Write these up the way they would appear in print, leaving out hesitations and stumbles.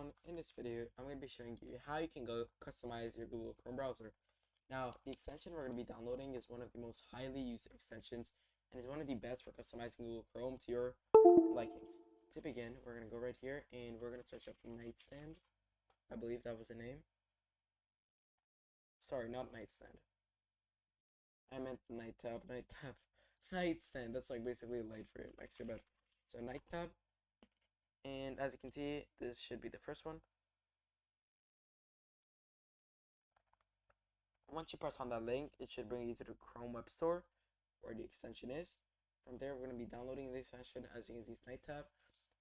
everyone, in this video I'm going to be showing you how you can go customize your Google Chrome browser. Now the extension we're going to be downloading is one of the most highly used extensions and is one of the best for customizing Google Chrome to your likings. To begin, we're going to go right here and we're going to search up nightstand. I believe that was the name. Sorry, not nightstand. I meant night tab. Nightstand. That's like basically a light for your next to your bed. So night tab. And as you can see, this should be the first one. Once you press on that link, it should bring you to the Chrome Web Store where the extension is. From there, we're going to be downloading the extension. As you can see, it's Night Tab.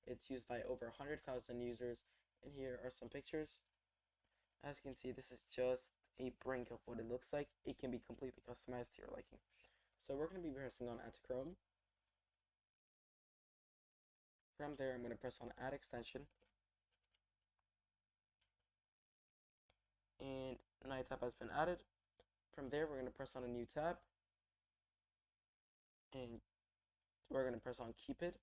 It's used by over 100,000 users. And here are some pictures. As you can see, this is just a brink of what it looks like. It can be completely customized to your liking. So we're going to be pressing on Add to Chrome. From there, I'm going to press on Add Extension. And Night Tab has been added. From there, we're going to press on a new tab. And we're going to press on Keep It.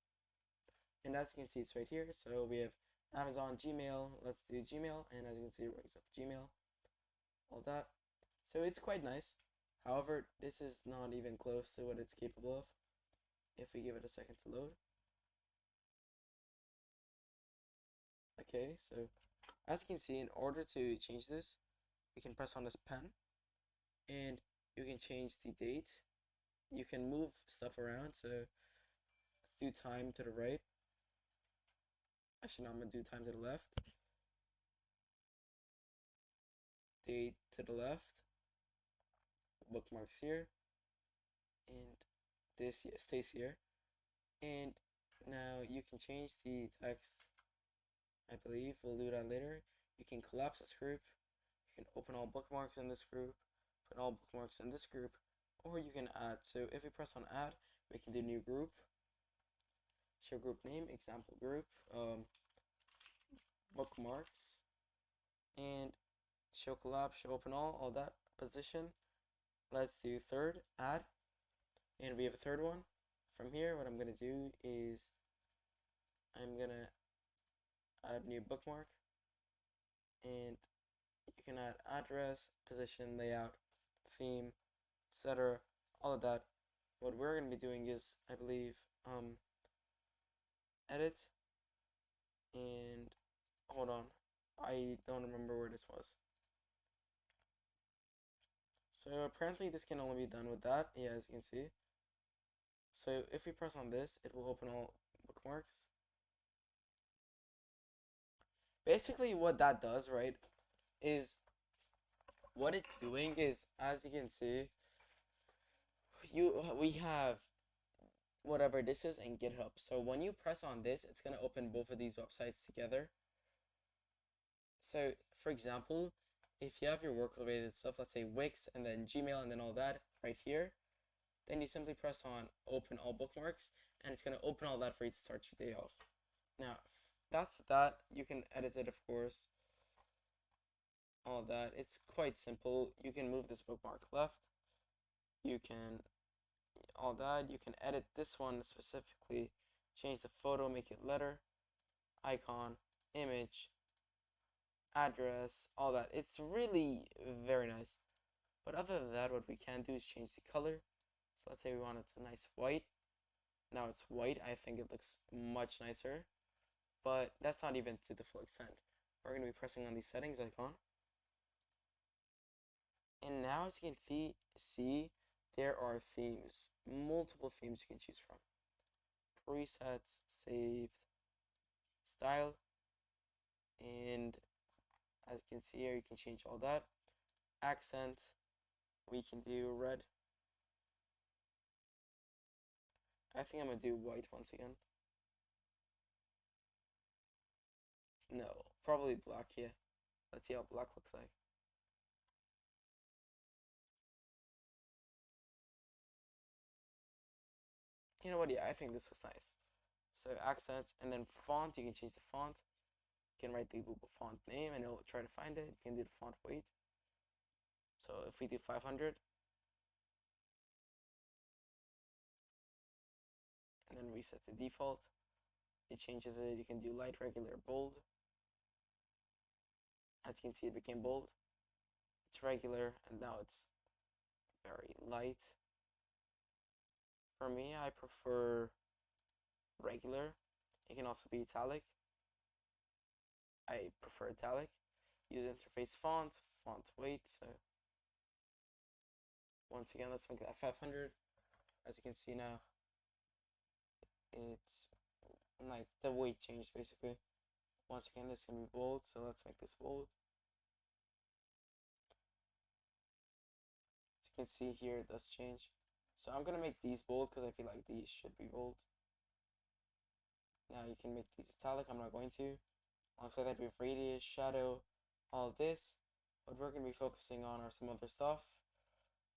And as you can see, it's right here. So we have Amazon, Gmail. Let's do Gmail. And as you can see, it brings up Gmail. All that. So it's quite nice. However, this is not even close to what it's capable of. If we give it a second to load. Okay, so as you can see, in order to change this, we can press on this pen. And you can change the date. You can move stuff around. So let's do time to the right. Actually, no, I'm going to do time to the left. Date to the left. Bookmarks here. And this stays here. And now you can change the text. I believe we'll do that later. You can collapse this group. You can open all bookmarks in this group. Put all bookmarks in this group. Or you can add. So if we press on add, we can do new group. Show group name, example group, bookmarks, and show collapse, show open all that position. Let's do third, add, and we have a third one. From here, what I'm gonna do is I'm gonna add new bookmark, and you can add address, position, layout, theme, etc. All of that. What we're gonna be doing is, I believe, edit, and hold on, I don't remember where this was. So apparently this can only be done with that, yeah, as you can see. So if we press on this, it will open all bookmarks. Basically what that does, right, is what it's doing is, as you can see, we have whatever this is in GitHub. So when you press on this, it's going to open both of these websites together. So for example, if you have your work related stuff, let's say Wix and then Gmail and then all that right here, then you simply press on open all bookmarks and it's going to open all that for you to start your day off. Now that's that. You can edit it, of course, all that. It's quite simple. You can move this bookmark left, you can all that. You can edit this one specifically, change the photo, make it letter, icon, image, address, all that. It's really very nice. But other than that, what we can do is change the color. So let's say we want it a nice white. Now it's white. I think it looks much nicer, but that's not even to the full extent. We're going to be pressing on the settings icon. And now, as you can see, there are themes, multiple themes you can choose from. Presets, saved, style, and as you can see here, you can change all that. Accent, we can do red. I think I'm gonna do white once again. No, probably black, yeah. Let's see how black looks like. You know what, yeah, I think this looks nice. So accent, and then font, you can change the font. You can write the Google font name and it'll try to find it. You can do the font weight. So if we do 500, and then reset the default, it changes it. You can do light, regular, bold. As you can see, it became bold. It's regular, and now it's very light. For me, I prefer regular. It can also be italic. I prefer italic. Use interface font weight. So once again, let's make that 500. As you can see now, it's like the weight changed basically. Once again, this can be bold, so let's make this bold. As you can see here, it does change. So I'm gonna make these bold because I feel like these should be bold. Now you can make these italic. I'm not going to. Alongside that, we have radius, shadow, all of this. What we're gonna be focusing on are some other stuff.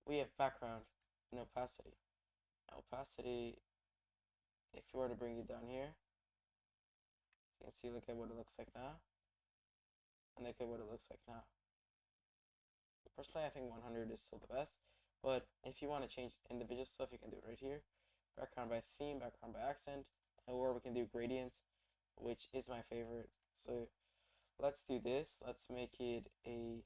We have background and opacity. Now, opacity, if you were to bring it down here, you can see, look at what it looks like now, and look at what it looks like now. Personally, I think 100 is still the best, but if you want to change individual stuff, you can do it right here. Background by theme, background by accent, or we can do gradient, which is my favorite. So let's do this. Let's make it a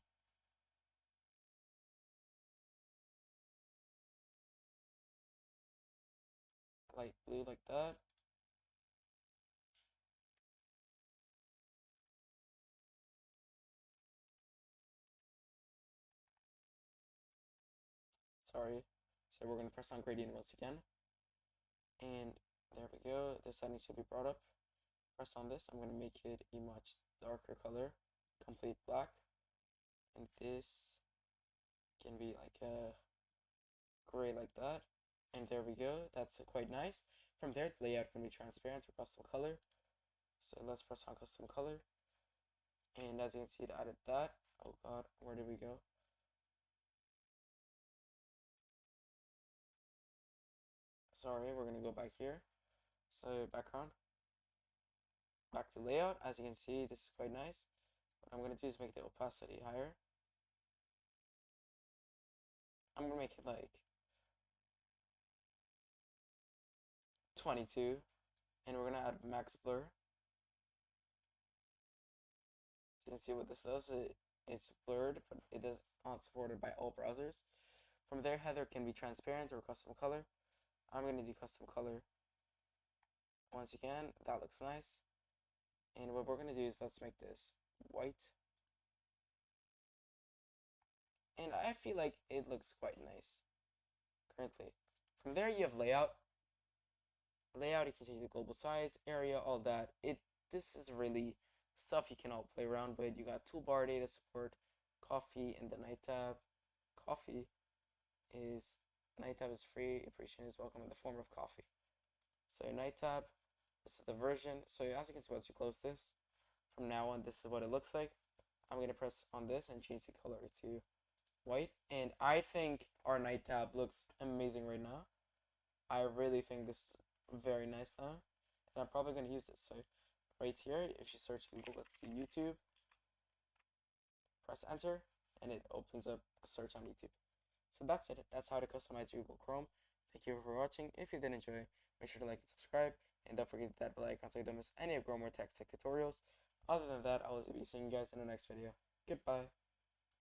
light blue like that. Sorry. So we're going to press on gradient once again. And there we go. The settings should be brought up. Press on this. I'm going to make it a much darker color. Complete black. And this can be like a gray like that. And there we go. That's quite nice. From there, the layout can be transparent or custom color. So let's press on custom color. And as you can see, it added that. Oh god, where did we go? Sorry, we're gonna go back here. So background. Back to layout. As you can see, this is quite nice. What I'm gonna do is make the opacity higher. I'm gonna make it like 22. And we're gonna add max blur. You can see what this does. It's blurred, but it is not supported by all browsers. From there, header can be transparent or custom color. I'm going to do custom color. Once again, that looks nice. And what we're going to do is let's make this white. And I feel like it looks quite nice currently. From there, you have layout. Layout, you can change the global size, area, all that. This is really stuff you can all play around with. You got toolbar data support, coffee, and the night tab. Coffee is night tab is free. Appreciation is welcome in the form of coffee. So night tab, this is the version. So as you can see, once you close this, from now on, this is what it looks like. I'm gonna press on this and change the color to white. And I think our night tab looks amazing right now. I really think this is very nice now, and I'm probably gonna use this. So right here, if you search Google, let's do YouTube, press enter, and it opens up a search on YouTube. So that's it. That's how to customize your Google Chrome. Thank you for watching. If you did enjoy, make sure to like and subscribe, and don't forget that bell icon so you don't miss any of Growmore Tech's tech tutorials. Other than that, I will be seeing you guys in the next video. Goodbye.